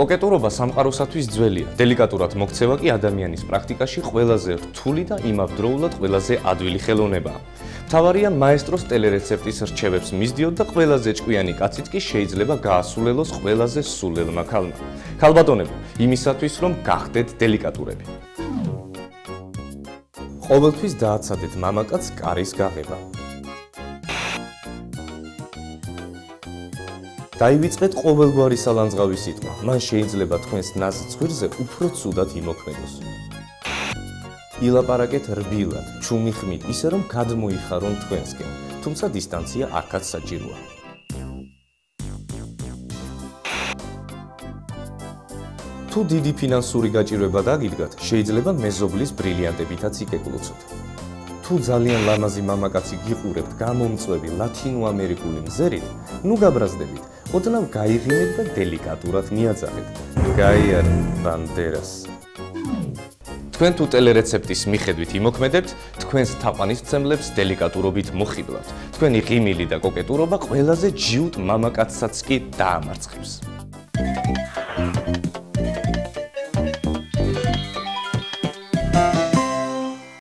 კოკეტურობა სამყაროსათვის ძველია. დელიკატურად მოქცევა კი ადამიანის პრაქტიკაში ყველაზე რთული და იმავდროულად ყველაზე ადვილი ხელოვნებაა. მთავარია მაესტროს ტელერეცეპტის რჩევებს მისდიოთ და ყველაზე ჭკვიანი კაციც კი შეიძლება გაასულელოს ყველაზე სულელმა ქალმა. ქალბატონებო, იმისათვის რომ გახდეთ დელიკატურები. ყოველთვის დააცადეთ მამაკაცს კარის გაღება. დაივიწყეთ ყოველგვარი სალანძღავი სიტყვა, მან შეიძლება თქვენს ნაზ ცხვირზე უფრო ცუდად იმოქმედოს. ილაპარაკეთ რბილად, ჩუმი ხმით, ისე რომ გადმოიხარონ თქვენსკენ, თუმცა დისტანცია აქაც საჭიროა. თუ დიდი ფინანსური გაჭირვება დაგიდგათ, შეიძლება მეზობლის ბრილიანტებითაც იკეკლუცოთ. თუ ძალიან ლამაზი მამაკაცი გიყურებთ გამომწვევი ლათინოამერიკული მზერით, ნუ გაბრაზდებით, ოდნავ გაიღიმეთ და დელიკატურად მიაძახეთ. გაიარე ბანდერას. თქვენ თუ ტელერეცეპტის მიხედვით იმოქმედებთ, თქვენს თაყვანისმცემლებს დელიკატურობით მოხიბლავთ. თქვენი ღიმილი და კოკეტურობა ყველაზე ჯიუტ მამაკაცსაც კი დაამარცხებს.